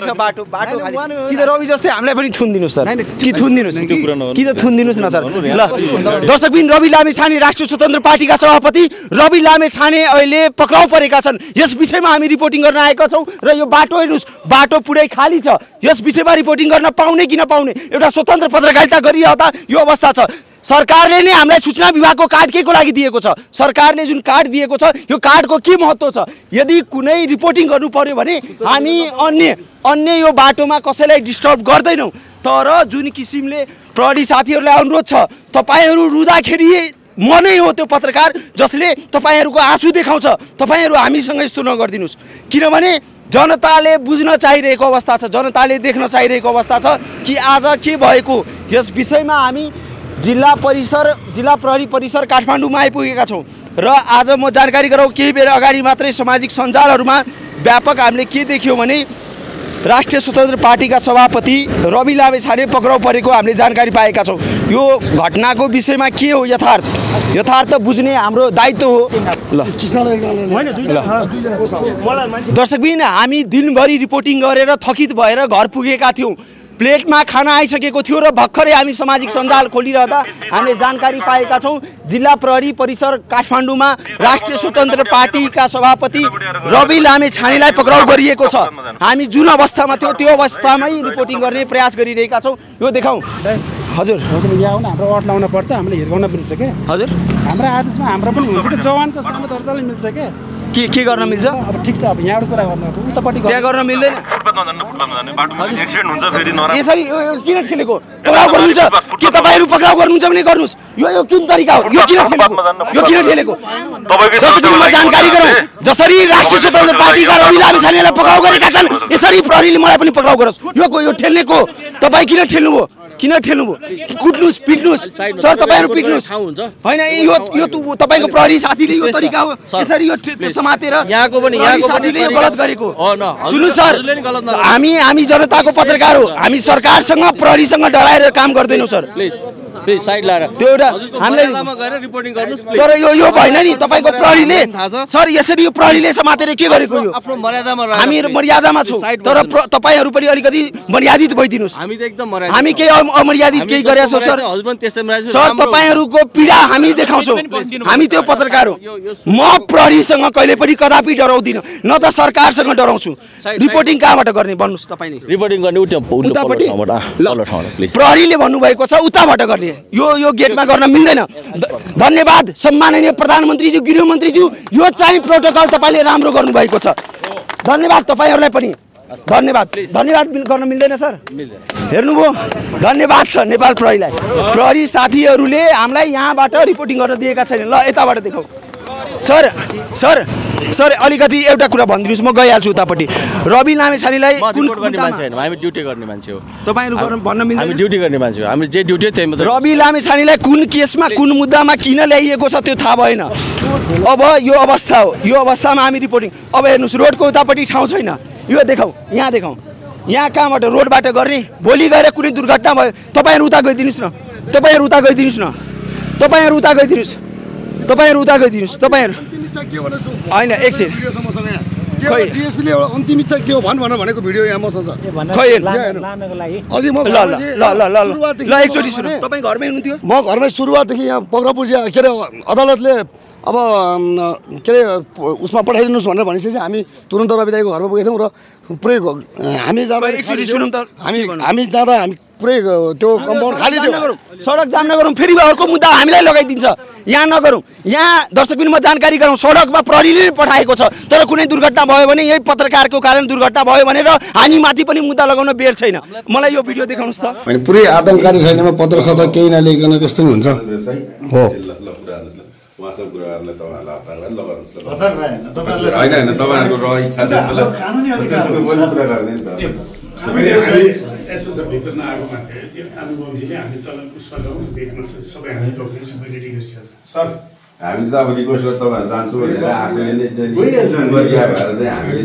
छ बाटो कि त रवि जस्तै हामीलाई पनि थुनिदिनुहोस् सर कि थुनिदिनुहोस् कि त थुनिदिनुहोस् न सर ल दर्शकबिन रवि लामेछाने राष्ट्रिय स्वतन्त्र पार्टीका सभापति रवि लामेछाने अहिले पक्राउ परेका छन् यस विषयमा हामी रिपोर्टिङ गर्न आएका छौँ र यो बाटो हेर्नुहोस् बाटो पुरै खाली छ यस विषयमा रिपोर्टिङ गर्न पाउने कि नपाउने एउटा स्वतन्त्र पत्रकारिता गरिरहँदा यो अवस्था छ सरकारले नै हामीलाई सूचना विभागको कार्ड के को लागि दिएको छ सरकारले जुन कार्ड दिएको छ यो कार्डको के महत्त्व छ यदि कुनै रिपोर्टिङ गर्नु पर्यो भने हामी अन्य यो बाटोमा कसैलाई डिस्टर्ब गर्दैनौँ तर जुन किसिमले प्रहरी साथीहरूलाई अनुरोध छ तपाईहरू रुँदाखेरि म नै हो त्यो पत्रकार जसले तपाईहरूको आँसु देखाउँछ तपाईहरू हामीसँग यस्तो नगरिदिनुहोस् किनभने जनताले बुझ्न चाहिरहेको अवस्था छ जनताले देख्न चाहिरहेको अवस्था छ कि आज के भएको यस विषयमा हामी जिल्ला प्रहरी परिसर काठमाडौँमा आइपुगेका छौँ र आज म जानकारी गराउँ केही बेर अगाडि मात्रै सामाजिक सञ्जालहरूमा व्यापक हामीले के देख्यौँ भने राष्ट्रिय स्वतन्त्र पार्टीका सभापति रवि लामेछाने पक्राउ परेको हामीले जानकारी पाएका छौँ यो घटनाको विषयमा के हो यथार्थ बुझ्ने हाम्रो दायित्व हो ल दर्शकबिन हामी दिनभरि रिपोर्टिङ गरेर थकित भएर घर पुगेका थियौँ प्लेटमा खाना आइसकेको थियो र भर्खरै हामी सामाजिक सञ्जाल खोलिरहँदा हामीले जानकारी पाएका छौँ जिल्ला प्रहरी परिसर काठमाडौँमा राष्ट्रिय स्वतन्त्र पार्टीका सभापति रवि लामेछानेलाई पक्राउ गरिएको छ हामी जुन अवस्थामा थियो त्यो अवस्थामै रिपोर्टिङ गर्ने प्रयास गरिरहेका छौँ यो देखाउँ हजुर यहाँ आउन हाम्रो अट लाउन पर्छ हामीले हिर्काउन मिल्छ के हजुर हाम्रो आदेशमा हाम्रो पनि हुन्छ कि जवानको सानो दर्जाले मिल्छ के गर्न मिल्छ अब ठिक छ अब यहाँबाट कुरा गर्नु उतापट्टि त्यहाँ गर्न मिल्दैन यसरी किन ठेलेको पक्राउ गर्नुहुन्छ के तपाईँहरू पक्राउ गर्नुहुन्छ भने गर्नुहोस् यो किन तरिका हो यो किन ठेलेको दर्शकबिनमा जानकारी गरौँ जसरी राष्ट्रिय स्वतन्त्र पार्टीका रवि लामेछानेलाई पक्राउ गरेका छन् यसरी प्रहरीले मलाई पनि पक्राउ गरोस् यो ठेल्नेको तपाईँ किन ठेल्नुभयो कुट्नुहोस् पिट्नुहोस् सर तपाईँहरू पिट्नुहोस् होइन यो तपाईँको प्रहरी साथीले यो तरिका हो यसरी यो समातेर यहाँको साथीले यो गलत गरेको सुन्नु सर हामी जनताको पत्रकार हो हामी सरकारसँग प्रहरीसँग डराएर काम गर्दैनौँ सर प्लिज साइड लाएर त्यो एउटा हामीले रिपोर्टिङ गर्नुस् तर यो भएन नि तपाईको प्रहरीले सर यसरी यो प्रहरीले समातेर के गरेको यो आफ्नो मर्यादामा हामी मर्यादामा छौं तर तपाईहरु पनि अलिकति मर्यादित भइदिनुस् हामी त एकदम मर्यादित हामी के अमर्यादित केही गरेका छौं सर हजुर पनि त्यस्तै मर्यादित सर तपाईहरुको पीडा हामी देखाउँछौं हामी त्यो पत्रकार हो म प्रहरीसँग कहिले पनि कदापि डराउँदिन न त सरकारसँग डराउँछु रिपोर्टिङ कहाँबाट गर्ने भन्नुस् तपाईले रिपोर्टिङ गर्ने उतापट्टि प्लिज प्रहरीले भन्नु भएको छ उताबाट गर्ने यो गेटमा गर्न मिल्दैन धन्यवाद सम्माननीय प्रधानमन्त्रीज्यू गृहमन्त्रीज्यू यो चाहिँ प्रोटोकल तपाईले राम्रो गर्नु भएको छ धन्यवाद तपाईहरुलाई पनि धन्यवाद गर्न मिल्दैन सर मिल्दैन हेर्नुभयो धन्यवाद छ नेपाल प्रहरीलाई प्रहरी साथीहरुले हामीलाई यहाँबाट रिपोर्टिङ गर्न दिएका छैनन् ल यताबाट देखाऊ सर अलिकति एउटा कुरा भनिदिनुस् म गइहाल्छु उतापट्टि रवि लामेछानेलाई कुन गर्ने मान्छे हैन हामी ड्युटी गर्न मान्छे हो तपाईहरु भन्न मिल्दैन हामी ड्युटी गर्ने मान्छे हो हामी जे ड्युटी त्यही मात्र रवि लामेछानेलाई कुन केसमा कुन मुद्दामा किन ल्याइएको छ त्यो थाहा भएन अब यो अवस्था हो यो अवस्थामा हामी रिपोर्टिङ अब हेर्नुस् रोडको उतापट्टि ठाउँ छैन यो देखाऊ यहाँ कहाँबाट रोडबाट गर्ने भोलि गएर कुनै दुर्घटना भयो तपाईहरु उता गइदिनुस् न तपाईहरु उता गइदिनुस् हैन एकछिन खै डीएसपीले एउटा अन्तिम इच्छा के हो भनेको भिडियो यहाँ मसँग छ खै लानको लागि अघि म ल एकचोटी सुन्नु तपाई घरमै हुनुहुन्थ्यो म घरमै सुरुवातदेखि यहाँ पक्रापुर्जी के अरे अदालतले अब के अरे उसमा पठाइदिनुस् भनेर भनिसकेपछि हामी तुरुन्त रवि दाइको घरमा पुगेथ्यौँ र पुरै हामी जाँदा एकचोटी सुनौँ त हामी जाँदा हामी पुरै त्यो कम्पाउन्ड खाली थियो सडक जाम नगरौँ फेरि अर्को मुद्दा हामीलाई लगाइदिन्छ यहाँ नगरौँ यहाँ दर्शकबिनमा जानकारी गरौँ सडकमा प्रहरीले पठाएको छ तर कुनै दुर्घटना भयो भने यही पत्रकारको कारण दुर्घटना भयो भनेर हामी माथि पनि मुद्दा लगाउन बेर छैन मलाई यो भिडियो देखाउनुस् त हैन पुरै आतंककारी छैनमा पत्र सत्र केही नलेखिकन त्यस्तो नि हुन्छ हो वासब गुरुहरुले तपाईहरुलाई हैन तपाईहरुको इच्छा त्यसलाई कानुनी अधिकारको कुरा गर्ने नि त यसो छ भित्र नआएको मान्छे त्यो कानुन बमजीले हामी तल उसमा जाउँ देख्न सबै हामी डकुमेन्ट सबै रेडी गरिसकेको छ सर हामी त अब रिक्वेस्ट गर्दा तपाईहरु जान्छु भनेर आफैले नै चाहिँ गरिया भएर चाहिँ हामीले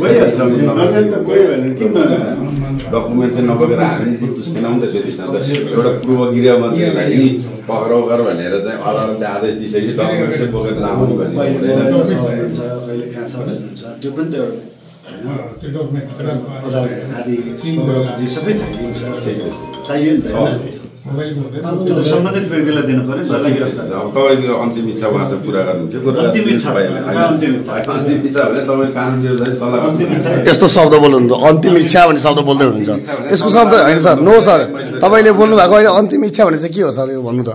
डकुमेन्ट चाहिँ नबोकेर हामी बुझ्नुस् किनौँ त फेरि एउटा पूर्व गृह मन्त्रीलाई पक्राउ गर भनेर चाहिँ अदालतले आदेश दिइसकेपछि डकुमेन्ट चाहिँ बोकेर आउनु भन्ने अहिले कहाँ छ त्यो पनि त्यो डकुमेन्ट आदि सबै चाहियो नि त त्यो त सम्बन्धित व्यक्तिलाई दिनु पर्यो अब तपाईँको अन्तिम इच्छा उहाँसँग कुरा गर्नुहुन्छ अन्तिम इच्छा अन्तिम इच्छा भने तपाईँ कानुन व्यवस्था सल्लाह यस्तो शब्द बोल्नुहुन्छ अन्तिम इच्छा भन्ने शब्द बोल्दै हुनुहुन्छ यसको शब्द होइन सर नो सर तपाईँले बोल्नु भएको अहिले अन्तिम इच्छा भने चाहिँ के हो सर यो भन्नु त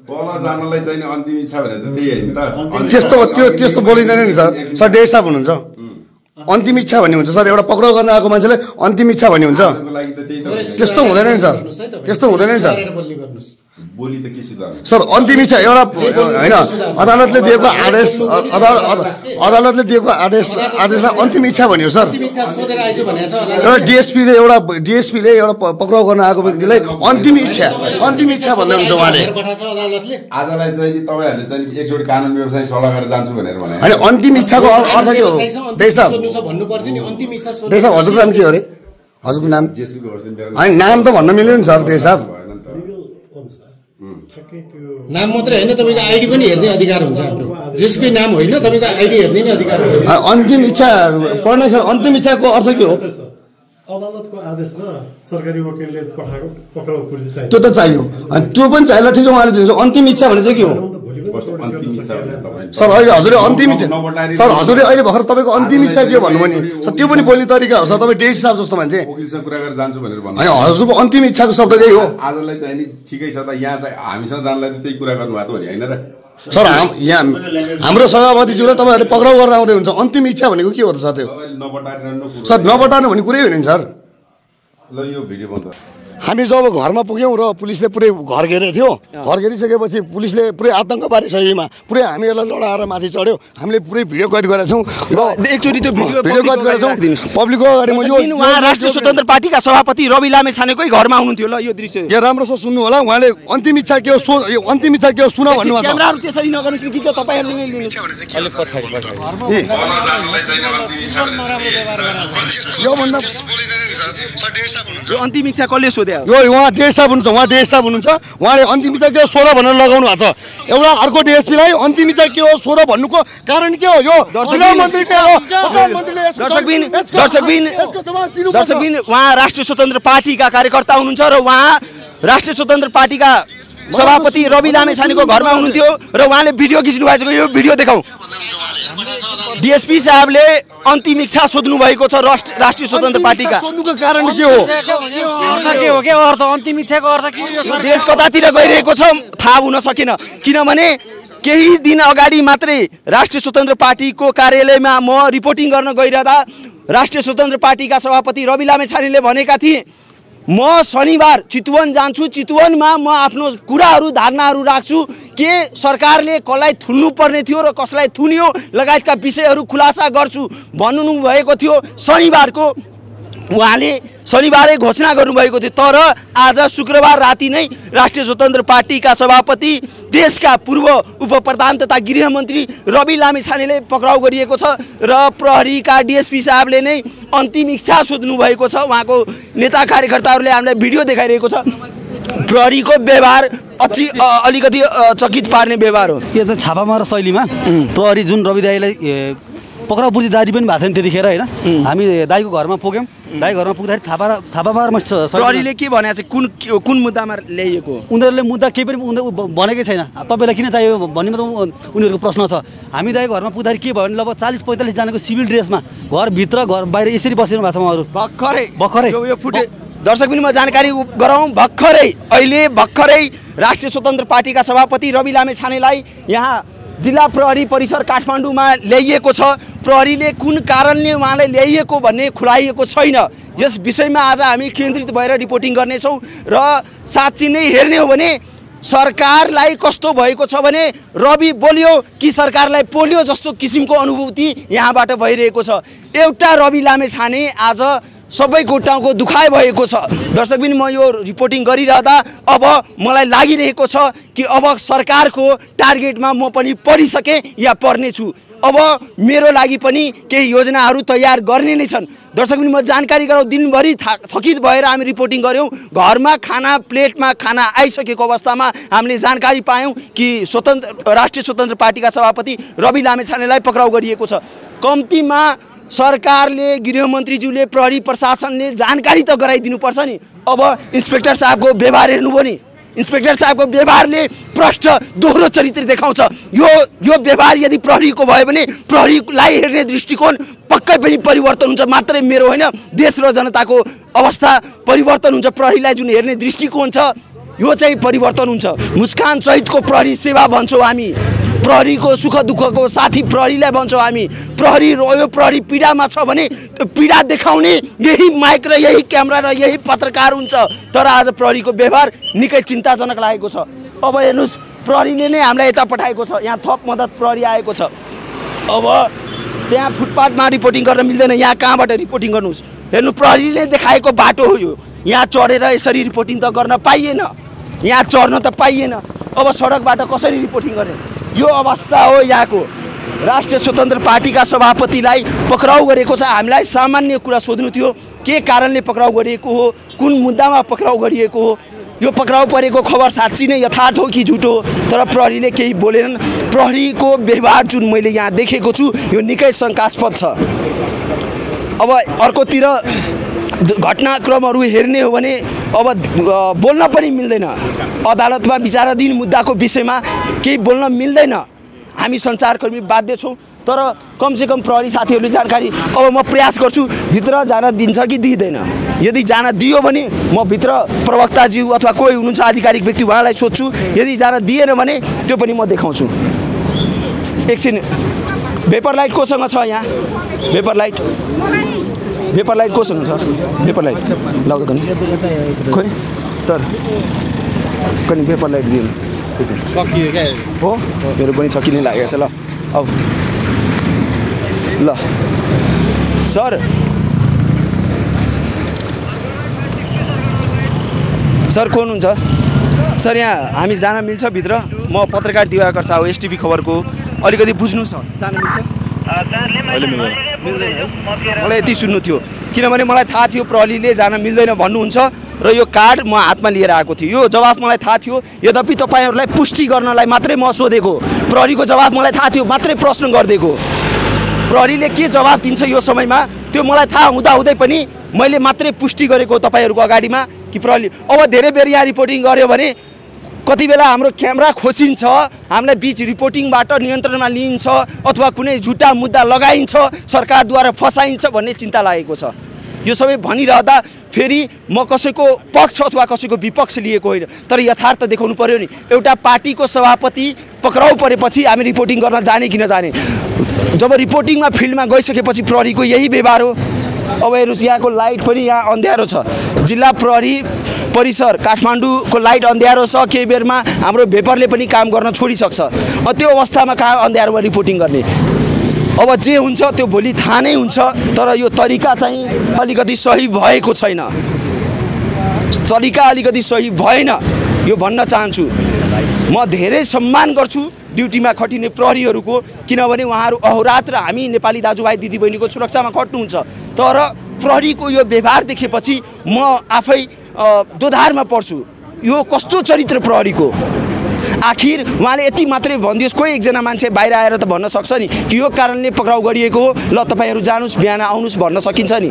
तल जानलाई चाहिँ अन्तिम इच्छा भने त त्यही होइन त त्यस्तो बोलिँदैन नि सर सर डेढ साहब हुनुहुन्छ अन्तिम इच्छा भन्ने हुन्छ सर एउटा पक्राउ गर्न आएको मान्छेले अन्तिम इच्छा भन्ने हुन्छ त्यस्तो हुँदैन नि सर त्यस्तो हुँदैन नि सर बोली त के सर अन्तिम इच्छा एउटा होइन अदालतले दिएको आदेश अदालतले दिएको आदेशलाई अन्तिम इच्छा भन्यो सर एउटा डिएसपीले एउटा पक्राउ गर्न आएको व्यक्तिलाई अन्तिम इच्छा भन्दै हुन्छ उहाँले आजलाई चाहिँ तपाईँहरूले चाहिँ एकचोटि कानुन व्यवसाय सल्लाह गरेर जान्छु भनेर भने होइन अन्तिम इच्छाको अर्थ के हो देशब हजुरको नाम के हो अरे हजुरको नाम होइन नाम त भन्न मिल्यो नि सर देशब नाम मात्रै होइन तपाईँको आइडी पनि हेर्ने अधिकार हुन्छ हाम्रो जसकै नाम होइन तपाईँको आइडी हेर्ने नै अधिकार हुन्छ अन्तिम इच्छा पढ्न सर अन्तिम इच्छाको अर्थ के हो अदालतको आदेशमा सरकारी वकिलले पठाएको पक्राउ पुर्जी चाहिन्छ त्यो त चाहियो अनि त्यो पनि चाहियो ठिक छ उहाँले दिन्छ अन्तिम इच्छा भने चाहिँ के हो सर अहिले हजुरले अन्तिम इच्छा सर हजुरले अहिले भर्खर तपाईँको अन्तिम इच्छा के भन्नुभयो नि सर त्यो पनि बोल्ने तरिका हो सर तपाईँ डेस साहब जस्तो मान्छे वकिलसँग कुरा गरेर जान्छु भनेर भन्नु होइन हजुरको अन्तिम इच्छाको शब्द त्यही हो आजलाई चाहिँ नि ठिकै छ त यहाँ चाहिँ हामीसँग जानलाई त्यही कुरा गर्नुभएको भने होइन र सर यहाँ हाम्रो सभापतिज्यूलाई तपाईँहरूले पक्राउ गरेर आउँदै हुन्छ अन्तिम इच्छा भनेको के हो त सर त्यो सर नबटार्नु भन्ने कुरै होइन नि सर ल यो भिडियो बन्द हामी जब घरमा पुग्यौँ र पुलिसले पुरै घर घेरेको थियो घर घेरिसकेपछि पुलिसले पुरै आतङ्क पारिसकेमा पुरै हामीहरूलाई लडाएर माथि चढ्यो हामीले पुरै भिडियो कैद गरेका छौँ र एकचोटि त्यो भिडियो कैद गरेका छौँ पब्लिकको अगाडि म यो उहाँ राष्ट्रिय स्वतन्त्र पार्टीका सभापति रवि लामेछानेकै घरमा हुनुहुन्थ्यो ल यो दृश्य यहाँ राम्रोसँग सुन्नु होला उहाँले अन्तिम इच्छा के हो अन्तिम इच्छा के हो सुन भन्नुभएको छ क्यामेराहरु त्यसरी नगर्नुस् कि तपाईँहरूले नै लिनु यो अन्तिम इच्छा कसले सोध्यो यो उहाँ डेसाब हुनुहुन्छ उहाँले अन्तिम इच्छा के हो सोध भनेर लगाउनु भएको छ एउटा अर्को डिएसपीलाई अन्तिम इच्छा के हो सोध भन्नुको कारण के हो यो दर्शकबिन उहाँ राष्ट्रिय स्वतन्त्र पार्टीका कार्यकर्ता हुनुहुन्छ र उहाँ राष्ट्रिय स्वतन्त्र पार्टीका सभापति रवि लामेछानेको घरमा हुनुहुन्थ्यो र उहाँले भिडियो खिच्नु भएको छ यो भिडियो देखाउँ डीएसपी साहबले अन्तिम इच्छा सोध्नु भएको छ राष्ट्रिय स्वतन्त्र पार्टीका सोध्नुको कारण के हो के अर्थ अन्तिम इच्छाको अर्थ के हो देश कतातिर गइरहेको छ थाहा हुन सकेन किनभने केही दिन अगाडि मात्रै राष्ट्रिय स्वतन्त्र पार्टीको कार्यालयमा म रिपोर्टिङ गर्न गइरहँदा राष्ट्रिय स्वतन्त्र पार्टीका सभापति रवि लामेछानेले भनेका थिए म शनिबार चितवन जान्छु चितवनमा म आफ्नो कुराहरू धारणाहरू राख्छु के सरकारले कसलाई थुन्नु पर्ने थियो र कसलाई थुन्यो लगायतका विषयहरू खुलासा गर्छु भन्नु भएको थियो शनिबारको उहाँले शनिबारै घोषणा गर्नुभएको थियो तर आज शुक्रबार राति नै राष्ट्रिय स्वतन्त्र पार्टीका सभापति देशका पूर्व उपप्रधान तथा गृहमन्त्री रवि लामेछानेले पक्राउ गरिएको छ र प्रहरीका डीएसपी साहबले नै अन्तिम इच्छा सोध्नु भएको छ उहाँको नेता कार्यकर्ताहरूले हामीलाई भिडियो देखाइरहेको छ प्रहरीको व्यवहार अलिकति चकित पार्ने व्यवहार हो यो त छापामार शैलीमा प्रहरी जुन रवि दाईलाई पक्राउ पुर्जी जारी पनि भएको छैन त्यतिखेर होइन हामी दाईको घरमा पुग्यौँ दाई घरमा पुग्दाखेरि छापामारमा प्रहरीले के भनेको छ कुन मुद्दामा ल्याइएको उनीहरूले मुद्दा केही पनि भनेकै छैन तपाईँलाई किन चाहियो भन्ने मात्रै उनीहरूको प्रश्न छ हामी दाईको घरमा पुग्दाखेरि के भयो भने लगभग 40-45 जनाको सिभिल ड्रेसमा घरभित्र घर बाहिर यसरी बसिनु भएको छ उहाँहरू भर्खरै यो फुटे दर्शक पनि म जानकारी गराउँ भर्खरै राष्ट्रिय स्वतन्त्र पार्टीका सभापति रवि लामेछानेलाई यहाँ जिल्ला प्रहरी परिसर काठमाडौँमा ल्याइएको छ प्रहरीले कुन कारणले उहाँलाई ल्याइएको भन्ने खुलाइएको छैन यस विषयमा आज हामी केन्द्रित भएर रिपोर्टिङ गर्नेछौँ र साँच्चै नै हेर्ने हो भने सरकारलाई कस्तो भएको छ भने रवि बोल्यो कि सरकारलाई पोल्यो जस्तो किसिमको अनुभूति यहाँबाट भइरहेको छ एउटा रवि लामेछाने आज सबैको टाउको दुखाइ भएको छ दर्शकबिन म यो रिपोर्टिङ गरिरहँदा अब मलाई लागिरहेको छ कि अब सरकारको टार्गेटमा म पनि परिसकेँ या पर्नेछु अब मेरो लागि पनि केही योजनाहरू तयार गर्ने नै छन् दर्शकबिन म जानकारी गराउँ दिनभरि थकित भएर हामी रिपोर्टिङ गऱ्यौँ घरमा खाना प्लेटमा खाना आइसकेको अवस्थामा हामीले जानकारी पायौँ कि राष्ट्रिय स्वतन्त्र पार्टीका सभापति रवि लामेछानेलाई पक्राउ गरिएको छ कम्तीमा सरकारले गृहमन्त्रीज्यूले प्रहरी प्रशासनले जानकारी त गराइदिनुपर्छ नि। अब इन्सपेक्टर साहबको व्यवहार हेर्नुभयो नि, इन्सपेक्टर साहबको व्यवहारले प्रष्ट दोहोरो चरित्र देखाउँछ। यो व्यवहार यदि प्रहरीको भयो भने प्रहरीलाई हेर्ने दृष्टिकोण पक्कै पनि परिवर्तन हुन्छ। मात्रै मेरो होइन, देश र जनताको अवस्था परिवर्तन हुन्छ। प्रहरीलाई जुन हेर्ने दृष्टिकोण छ यो चाहिँ परिवर्तन हुन्छ। मुस्कान सहितको प्रहरी सेवा भन्छौँ हामी, प्रहरीको सुख दुःखको साथी प्रहरीलाई भन्छौँ हामी। प्रहरी पीडामा छ भने त्यो पीडा देखाउने यही माइक र यही क्यामेरा र यही पत्रकार हुन्छ। तर आज प्रहरीको व्यवहार निकै चिन्ताजनक लागेको छ। अब हेर्नुहोस्, प्रहरीले नै हामीलाई यता पठाएको छ, यहाँ थप मद्दत प्रहरी आएको छ। अब त्यहाँ फुटपाथमा रिपोर्टिङ गर्न मिल्दैन, यहाँ कहाँबाट रिपोर्टिङ गर्नुहोस्? हेर्नु, प्रहरीले देखाएको बाटो हो यो। यहाँ चढेर यसरी रिपोर्टिङ त गर्न पाइएन, यहाँ चढ्न त पाइएन। अब सडकबाट कसरी रिपोर्टिङ गर्ने? यो अवस्था हो यहाँको। राष्ट्रिय स्वतन्त्र पार्टीका सभापतिलाई पक्राउ गरेको छ। हामीलाई सामान्य कुरा सोध्नु थियो, के कारणले पक्राउ गरिएको हो, कुन मुद्दामा पक्राउ गरिएको हो? यो पक्राउ परेको खबर साँच्ची नै यथार्थ हो कि झुटो हो? तर प्रहरीले केही बोलेनन्। प्रहरीको व्यवहार जुन मैले यहाँ देखेको छु यो निकै शङ्कास्पद छ। अब अर्कोतिर घटनाक्रमहरू हेर्ने हो भने अब बोल्न पनि मिल्दैन। अदालतमा विचाराधीन मुद्दाको विषयमा केही बोल्न मिल्दैन। हामी सञ्चारकर्मी बाध्य छौँ, तर कमसेकम प्रहरी साथीहरूले जानकारी। अब म प्रयास गर्छु भित्र जान दिन्छ कि दिँदैन। यदि जान दियो भने म भित्र प्रवक्ताज्यू अथवा कोही हुनुहुन्छ आधिकारिक व्यक्ति उहाँलाई सोध्छु। यदि जान दिएन भने त्यो पनि म देखाउँछु। एकछिन, भेपर लाइट कोसँग छ यहाँ? भेपर लाइट कोसँग छ? भेपर लाइट लाउँदा खोइ सर, कनि भेपर लाइट दिनु हो? मेरो पनि छ कि नै लागेको छ। ल अब ल सर को हुनुहुन्छ? सर यहाँ हामी जान मिल्छ भित्र? म पत्रकार दिवाकर साहु, एसटिभी खबरको। अलिकति बुझ्नु छ, जान मिल्छ? मलाई यति सुन्नु थियो, किनभने मलाई थाहा थियो प्रहरीले जान मिल्दैन भन्नुहुन्छ र यो कार्ड म हातमा लिएर आएको थिएँ। यो जवाफ मलाई थाहा थियो, यद्यपि तपाईँहरूलाई पुष्टि गर्नलाई मात्रै म सोधेको। प्रहरीको जवाफ मलाई थाहा थियो, मात्रै प्रश्न गरिदिएको। प्रहरीले के जवाफ दिन्छ यो समयमा त्यो मलाई थाहा हुँदाहुँदै पनि मैले मात्रै पुष्टि गरेको तपाईँहरूको अगाडिमा कि प्रहरी। अब धेरै बेर यहाँ रिपोर्टिङ गर्यो भने कति बेला हाम्रो क्यामेरा खोसिन्छ, हामीलाई बिच रिपोर्टिङबाट नियन्त्रणमा लिइन्छ अथवा कुनै झुटा मुद्दा लगाइन्छ, सरकारद्वारा फसाइन्छ भन्ने चिन्ता लागेको छ। यो सबै भनिरहँदा फेरि म कसैको पक्ष अथवा कसैको विपक्ष लिएको होइन, तर यथार्थ देखाउनु पर्यो नि। एउटा पार्टीको सभापति पक्राउ परेपछि हामी रिपोर्टिङ गर्न जाने कि नजाने? जब रिपोर्टिङमा फिल्डमा गइसकेपछि प्रहरीको यही व्यवहार हो। अब हेर्नुहोस्, यहाँको लाइट पनि यहाँ अँध्यारो छ। जिल्ला प्रहरी परिसर काठमाडौँको लाइट अँध्यारो छ। केही बेरमा हाम्रो भेपरले पनि काम गर्न छोडिसक्छ। त्यो अवस्थामा कहाँ अँध्यारोमा रिपोर्टिङ गर्ने? अब जे हुन्छ त्यो भोलि थाहा नै हुन्छ, तर यो तरिका चाहिँ अलिकति सही भएको छैन। तरिका अलिकति सही भएन, यो भन्न चाहन्छु। म धेरै सम्मान गर्छु ड्युटीमा खटिने प्रहरीहरूको, किनभने उहाँहरू अहोरात्र हामी नेपाली दाजुभाइ दिदीबहिनीको सुरक्षामा खट्नुहुन्छ। तर प्रहरीको यो व्यवहार देखेपछि म आफै दोधारमा पर्छु। यो कस्तो चरित्र प्रहरीको? आखिर उहाँले यति मात्रै भनिदियोस्, कोही एकजना मान्छे बाहिर आएर त भन्न सक्छ नि कि यो कारणले पक्राउ गरिएको हो, ल तपाईँहरू जानुहोस् बिहान आउनुहोस् भन्न सकिन्छ नि।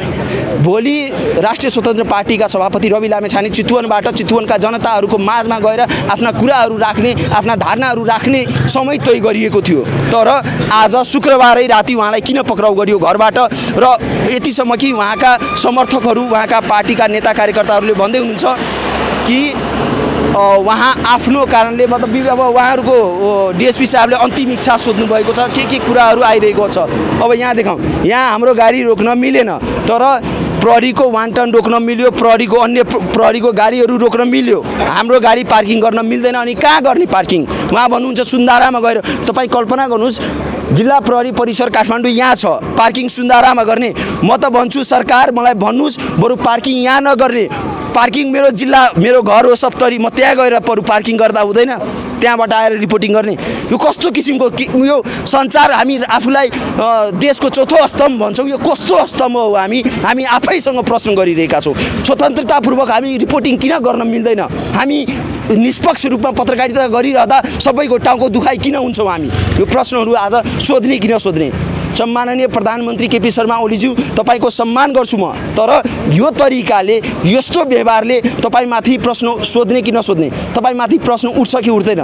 भोलि राष्ट्रिय स्वतन्त्र पार्टीका सभापति रवि लामेछाने चितवनबाट चितवनका जनताहरूको माझमा गएर आफ्ना कुराहरू राख्ने, आफ्ना धारणाहरू राख्ने समय तय गरिएको थियो। तर आज शुक्रबारै राति उहाँलाई किन पक्राउ गरियो घरबाट? र यतिसम्म कि उहाँका समर्थकहरू, उहाँका पार्टीका नेता कार्यकर्ताहरूले भन्दै हुनुहुन्छ कि वहाँ आफ्नो कारणले, मतलब अब उहाँहरूको डिएसपी साहबले अन्तिम इच्छा सोध्नु भएको छ, के कुराहरू आइरहेको छ। अब यहाँ देखाउँ, यहाँ हाम्रो गाडी रोक्न मिलेन, तर प्रहरीको वान टर्न रोक्न मिल्यो, प्रहरीको अन्य प्रहरीको गाडीहरू रोक्न मिल्यो। हाम्रो गाडी पार्किङ गर्न मिल्दैन, अनि कहाँ गर्ने पार्किङ? उहाँ भन्नुहुन्छ सुन्दारामा गएर। तपाईँ कल्पना गर्नुहोस्, जिल्ला प्रहरी परिसर काठमाडौँ यहाँ छ, पार्किङ सुन्दारामा गर्ने। म त भन्छु सरकार मलाई भन्नुहोस् बरु पार्किङ यहाँ नगर्ने, पार्किङ मेरो जिल्ला, मेरो घर हो सप्तरी, म त्यहाँ गएर पार्किङ गर्दा हुँदैन? त्यहाँबाट आएर रिपोर्टिङ गर्ने? यो कस्तो किसिमको यो सञ्चार? हामी आफूलाई देशको चौथो स्तम्भ भन्छौँ, यो कस्तो स्तम्भ हो? हामी आफैसँग प्रश्न गरिरहेका छौँ। स्वतन्त्रतापूर्वक हामी रिपोर्टिङ किन गर्न मिल्दैन? हामी निष्पक्ष रूपमा पत्रकारिता गरिरहँदा सबैको टाउको दुखाइ किन हुन्छौँ हामी? यो प्रश्नहरू आज सोध्ने कि नसोध्ने? सम्माननीय प्रधानमन्त्री केपी शर्मा ओलीज्यू तपाईँको सम्मान गर्छु म, तर यो तरिकाले यस्तो व्यवहारले तपाईँमाथि प्रश्न सोध्ने कि नसोध्ने, तपाईँमाथि प्रश्न उठ्छ कि उठ्दैन।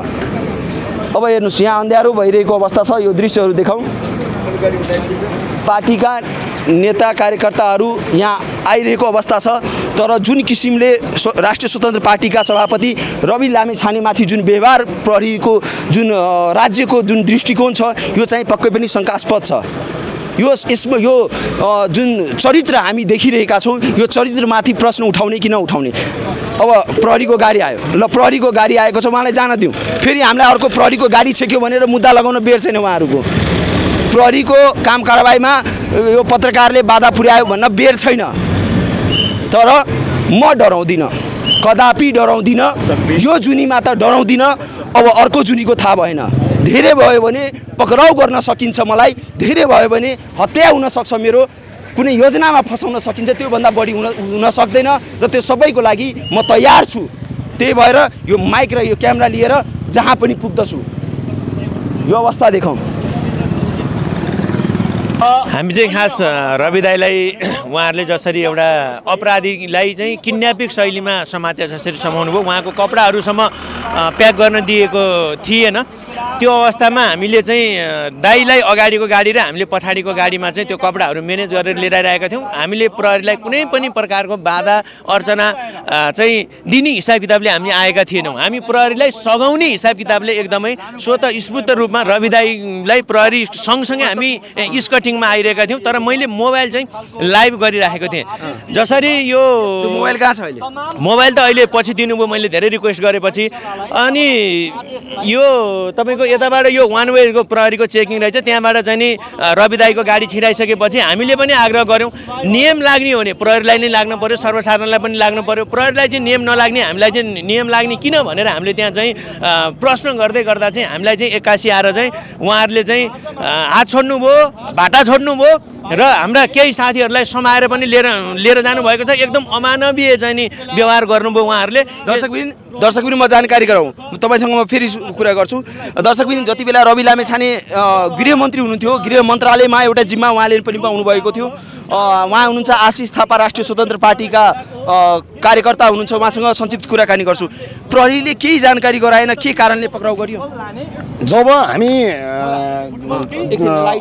अब हेर्नुहोस्, यहाँ अँध्यारो भइरहेको अवस्था छ, यो दृश्यहरू देखाउँ। पार्टीका नेता कार्यकर्ताहरू यहाँ आइरहेको अवस्था छ, तर जुन किसिमले राष्ट्रिय स्वतन्त्र पार्टीका सभापति रवि लामेछानेमाथि जुन व्यवहार प्रहरीको जुन राज्यको जुन दृष्टिकोण छ यो चाहिँ पक्कै पनि शङ्कास्पद छ। यसमा यो जुन चरित्र हामी देखिरहेका छौँ यो चरित्रमाथि प्रश्न उठाउने कि नउठाउने। अब प्रहरीको गाडी आयो, ल प्रहरीको गाडी आएको छ, उहाँलाई जान दिउँ, फेरि हामीलाई अर्को प्रहरीको गाडी छेक्यो भनेर मुद्दा लगाउन बेर छैन उहाँहरूको। प्रहरीको काम कारबाहीमा यो पत्रकारले बाधा पुर्यायो भन्न बेर छैन, तर म डराउँदिनँ, कदापि डराउँदिनँ, यो जुनीमा त डराउँदिनँ। अब अर्को जुनीको थाहा भएन, धेरै भयो भने पक्राउ गर्न सकिन्छ, मलाई धेरै भयो भने हत्या हुनसक्छ, मेरो कुनै योजनामा फसाउन सकिन्छ, त्योभन्दा बढी हुन सक्दैन र त्यो सबैको लागि म तयार छु। त्यही भएर यो माइक र यो क्यामेरा लिएर जहाँ पनि पुग्दछु। यो अवस्था देखाउँ। हामी चाहिँ खास रवि दाईलाई उहाँहरूले जसरी एउटा अपराधीलाई चाहिँ किडन्यापिङ शैलीमा समाते जसरी समाउनु भयो, उहाँको कपडाहरूसम्म प्याक गर्न दिएको थिएन। त्यो अवस्थामा हामीले चाहिँ दाईलाई अगाडिको गाडी र हामीले पछाडिको गाडीमा चाहिँ त्यो कपडाहरू म्यानेज गरेर लिएर आइरहेका थियौँ। हामीले प्रहरीलाई कुनै पनि प्रकारको बाधा अर्चना चाहिँ दिने हिसाब किताबले हामी आएका थिएनौँ। हामी प्रहरीलाई सघाउने हिसाब किताबले एकदमै स्वतस्फूर्त रूपमा रवि दाईलाई प्रहरी सँगसँगै हामी स्कटिङमा आइरहेका थियौँ। तर मैले मोबाइल चाहिँ लाइभ गरिराखेको थिएँ। जसरी यो मोबाइल कहाँ छ अहिले? मोबाइल त अहिले पछि दिनुभयो, मैले धेरै रिक्वेस्ट गरेपछि। अनि यो तपाईँको यताबाट यो वान वेको प्रहरीको चेकिङ रहेछ, त्यहाँबाट चाहिँ नि रवि दाईको गाडी छिराइसकेपछि हामीले पनि आग्रह गऱ्यौँ नियम लाग्ने हो भने प्रहरीलाई नै लाग्नु पर्यो, सर्वसाधारणलाई पनि लाग्नु पर्यो। प्रहरीलाई चाहिँ नियम नलाग्ने, हामीलाई चाहिँ नियम लाग्ने किन भनेर हामीले त्यहाँ चाहिँ प्रश्न गर्दै गर्दा चाहिँ हामीलाई चाहिँ 81 आएर चाहिँ उहाँहरूले चाहिँ हात छोड्नुभयो, भाटा छोड्नुभयो र हाम्रा केही साथीहरूलाई समाएर पनि लिएर जानुभएको छ। एकदम अमानवीय चाहिँ नि व्यवहार गर्नुभयो उहाँहरूले। दर्शकबिन म जानकारी गराउँ, तपाईँसँग म फेरि कुरा गर्छु। दर्शकबिन जति बेला रवि लामेछाने गृहमन्त्री हुनुहुन्थ्यो, गृह मन्त्रालयमा एउटा जिम्मा उहाँले पनि पाउनुभएको थियो। उहाँ हुनुहुन्छ आशिष थापा, राष्ट्रिय स्वतन्त्र पार्टीका कार्यकर्ता हुनुहुन्छ, उहाँसँग संक्षिप्त कुराकानी गर्छु। प्रहरीले केही जानकारी गराएन, के कारणले पक्राउ गरियो? जब हामी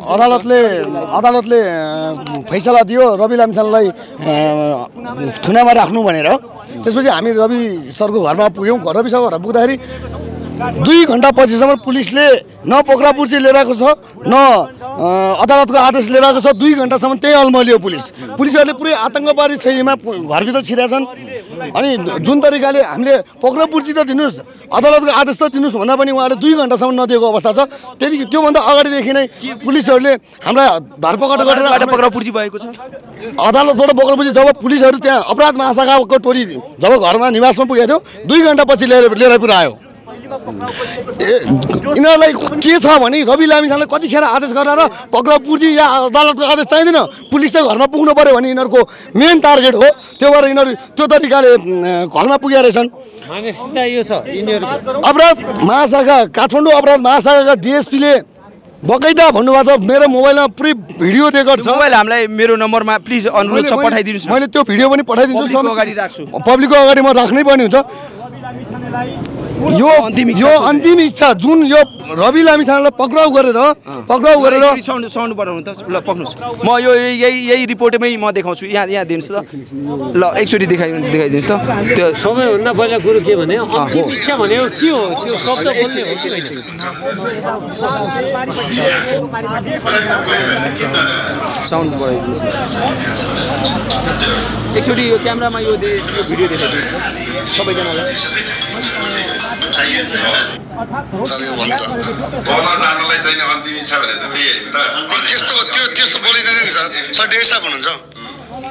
अदालतले फैसला दियो रवि लामेछानेलाई थुनामा राख्नु भनेर, त्यसपछि हामी रवि सरको घरमा पुग्यौँ। रवि सरको घरमा पुग्दाखेरि 2 घण्टा पछिसम्म पुलिसले न पक्रापुर्ची लिएर आएको छ न अदालतको आदेश लिएर आएको छ। 2 घण्टासम्म त्यही अल्मलियो पुलिसहरूले पुरै आतङ्कवादी शैलीमा घरभित्र छिरेछन्। अनि जुन तरिकाले हामीले पक्रापुर्ची त दिनुहोस्, अदालतको आदेश त दिनुहोस् भन्दा पनि उहाँले 2 घण्टासम्म नदिएको अवस्था छ। त्यति त्योभन्दा अगाडिदेखि नै पुलिसहरूले हामीलाई धरपकड गरेर पक्रापुर्ची भएको छ। अदालतबाट पक्रापुर्ची जब पुलिसहरू त्यहाँ अपराध महाशाखाको टोली जब घरमा निवासमा पुगेको थियो 2 घण्टा पछि लिएर पुऱ्यायो। यिनीहरूलाई के छ भने रवि लामेछानेलाई कतिखेर आदेश गरेर पक्रापुर्ची या अदालतको आदेश चाहिँदैन, पुलिस चाहिँ घरमा पुग्नु पर्यो भने यिनीहरूको मेन टार्गेट हो। त्यो भएर यिनीहरू त्यो तरिकाले घरमा पुगेका रहेछन्। अपराध महाशाखा काठमाडौँ अपराध महाशाखाका डिएसपीले बकैदा भन्नुभएको छ। मेरो मोबाइलमा पुरै भिडियो रेकर्ड छ। मोबाइल हामीलाई मेरो नम्बरमा प्लिज अनुरोध छ पठाइदिनुहोस्। मैले त्यो भिडियो पनि पठाइदिन्छु, अगाडि राख्छु, पब्लिकको अगाडि म राख्नै पर्ने हुन्छ। यो अन्तिम इच्छा जुन यो रवि लामेछानेलाई पक्राउ गरेर साउन्ड बढाउनु त। ल पक्नुहोस्, म यो यही रिपोर्टमै म देखाउँछु। यहाँ दिनुहोस् त। ल एकचोटि देखाइदिनुहोस् त। त्यो सबैभन्दा पहिला कुरो के भने अन्तिम इच्छा भनेको के हो? त्यो शब्द बोल्ने हो कि होइन? साउन्ड बढाइदिनुहोस् एकचोटि। यो क्यामेरामा यो भिडियो देखाइदिनुहोस् सबैजनालाई। त्यस्तो बोलिँदैन नि सर डेढ साहब हुनुहुन्छ।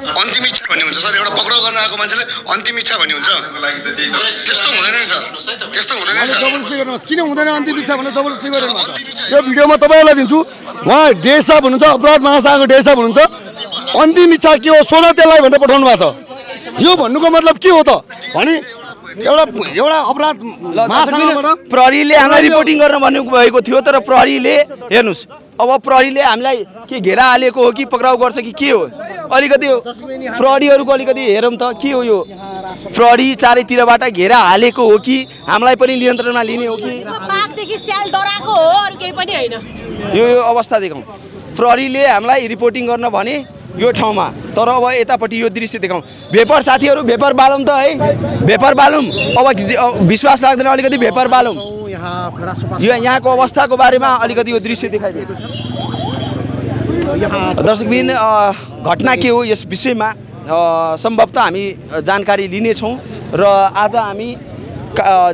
अन्तिम इच्छा भन्ने हुन्छ सर, एउटा पक्राउ गर्न आएको मान्छेले अन्तिम इच्छा भन्ने हुन्छ। त्यस्तो हुँदैन नि सर, त्यस्तो हुँदैन नि सर। जबरजस्ती गर्नु किन हुँदैन? अन्तिम इच्छा भनेर जबरजस्ती गरेर यो भिडियोमा तपाईँलाई दिन्छु। उहाँ डेढ साहब हुनुहुन्छ, अपराध महाशाखाको डेढ साहब हुनुहुन्छ। अन्तिम इच्छा के हो सोध त्यसलाई भनेर पठाउनु भएको छ। यो भन्नुको मतलब के हो त भने एउटा अपराध महाशाखाबाट प्रहरीले हामीलाई रिपोर्टिङ गर्न भन्नुभएको थियो, तर प्रहरीले हेर्नुहोस् अब प्रहरीले हामीलाई के घेरा हालेको हो कि पक्राउ गर्छ कि के हो अलिकति प्रहरीहरूको अलिकति हेरौँ त के हो यो प्रहरी चारैतिरबाट घेरा हालेको हो कि हामीलाई पनि नियन्त्रणमा लिने हो कि बाघदेखि स्याल डराएको हो अरु केही पनि हैन यो अवस्था देखाउँ प्रहरीले हामीलाई रिपोर्टिङ गर्न भने यो ठाउँमा तर अब यतापट्टि यो दृश्य देखाउँ भेपर साथीहरू भेपर बालौँ त है भेपर बालौँ अब विश्वास लाग्दैन अलिकति भेपर बालौँ यो यहाँको अवस्थाको बारेमा अलिकति यो दृश्य देखाइदिएको छ दर्शकबिन घटना के हो यस विषयमा सम्भवतः हामी जानकारी लिनेछौँ र आज हामी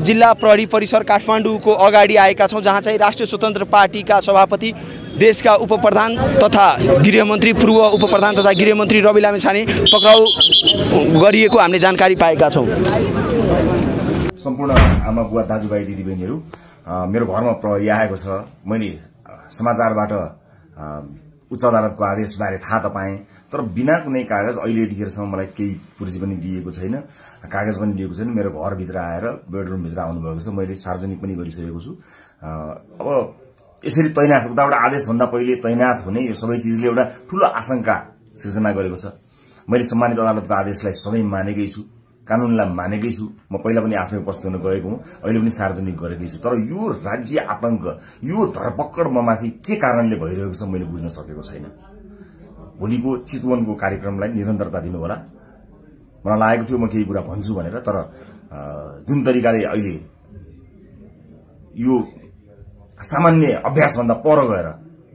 जिल्ला प्रहरी परिसर काठमाडौँको अगाडि आएका छौँ जहाँ चाहिँ राष्ट्रिय स्वतन्त्र पार्टीका सभापति देशका उपप्रधान तथा गृहमन्त्री पूर्व उपप्रधान तथा गृहमन्त्री रवि लामेछाने पक्राउ गरिएको हामीले जानकारी पाएका छौँ सम्पूर्ण आमा बुवा दाजुभाइ दिदीबहिनीहरू मेरो घरमा प्रहरी आएको छ मैले समाचारबाट उच्च अदालतको आदेशबारे थाहा त पाएँ तर बिना कुनै कागज अहिले यतिखेरसम्म मलाई केही पुर्जी पनि दिएको छैन कागज पनि दिएको छैन मेरो घरभित्र आएर बेडरुमभित्र आउनुभएको छ मैले सार्वजनिक पनि गरिसकेको छु अब यसरी तैनाथ उताबाट आदेशभन्दा पहिले तैनाथ हुने यो सबै चिजले एउटा ठूलो आशंका सृजना गरेको छ मैले सम्मानित अदालतको आदेशलाई सधैँ मानेकै छु कानूनलाई मानेकै छु म पहिला पनि आफै उपस्थित हुन गएको हुँ अहिले पनि सार्वजनिक गरेकै छु तर यो राज्य आतंक यो धरपकड ममाथि के कारणले भइरहेको छ मैले बुझ्न सकेको छैन भोलिको चितवनको कार्यक्रमलाई निरन्तरता दिनु होला मलाई लागेको थियो म केही कुरा भन्छु भनेर तर जुन तरिकाले अहिले यो सामान्य अभ्यासभन्दा पर गएर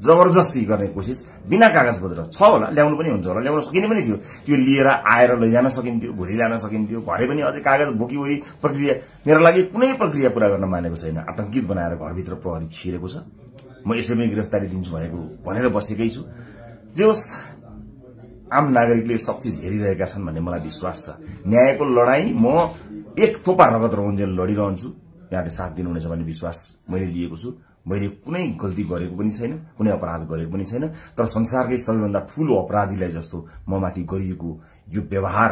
जबरजस्ती गर्ने कोसिस बिना कागजपत्र छ होला ल्याउनु पनि हुन्छ होला ल्याउन सकिने पनि थियो त्यो लिएर आएर लैजान सकिन्थ्यो भोलि ल्याउन सकिन्थ्यो घरै पनि अझै कागज बोकीवरी प्रक्रिया मेरो लागि कुनै प्रक्रिया पूरा गर्न मानेको छैन आतंकित बनाएर घरभित्र प्रहरी छिरेको छ म यसै पनि गिरफ्तारी दिन्छु भनेर बसेकै छु जे होस् आम नागरिकले सब चिज हेरिरहेका छन् भन्ने मलाई विश्वास छ न्यायको लडाई म एक थोपा रगत रहुन्जेल लडिरहन्छु यहाँले साथ दिनुहुनेछ भन्ने विश्वास मैले लिएको छु मैले कुनै गल्ती गरेको पनि छैन कुनै अपराध गरेको पनि छैन तर संसारकै सबैभन्दा ठूलो अपराधीलाई जस्तो ममाथि गरिएको यो व्यवहार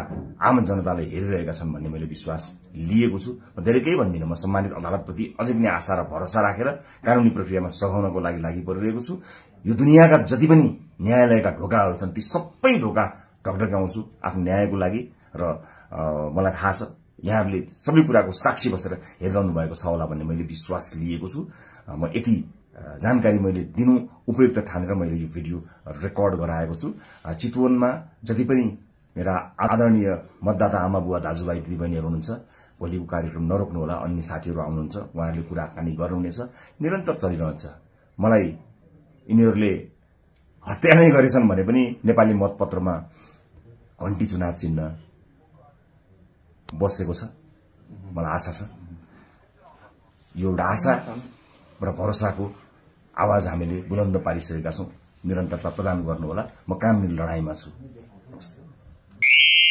आम जनताले हेरिरहेका छन् भन्ने मैले विश्वास लिएको छु म धेरै केही भन्दिनँ म सम्मानित अदालतप्रति अझै पनि आशा र भरोसा राखेर कानूनी प्रक्रियामा सघाउनको लागि परिरहेको छु यो दुनियाँका जति पनि न्यायालयका ढोकाहरू छन् ती सबै ढोका ढकढक्याउँछु आफ्नो न्यायको लागि र मलाई थाहा छ यहाँहरूले सबै कुराको साक्षी बसेर हेरिरहनु भएको छ होला भन्ने मैले विश्वास लिएको छु म यति जानकारी मैले दिनु उपयुक्त ठानेर मैले यो भिडियो रेकर्ड गराएको छु चितवनमा जति पनि मेरा आदरणीय मतदाता आमा बुवा दाजुभाइ दिदीबहिनीहरू हुनुहुन्छ भोलिको कार्यक्रम नरोक्नु होला अन्य साथीहरू आउनुहुन्छ उहाँहरूले कुराकानी गर्नुहुनेछ निरन्तर चलिरहन्छ मलाई यिनीहरूले हत्या नै गरेछन् भने पनि नेपाली मतपत्रमा घण्टी चुनाव चिन्ह बसेको छ मलाई आशा छ यो एउटा आशा र भरोसाको आवाज हामीले बुलन्द पारिसकेका छौं निरन्तरता प्रदान गर्नु होला म कानुनी लडाईमा छु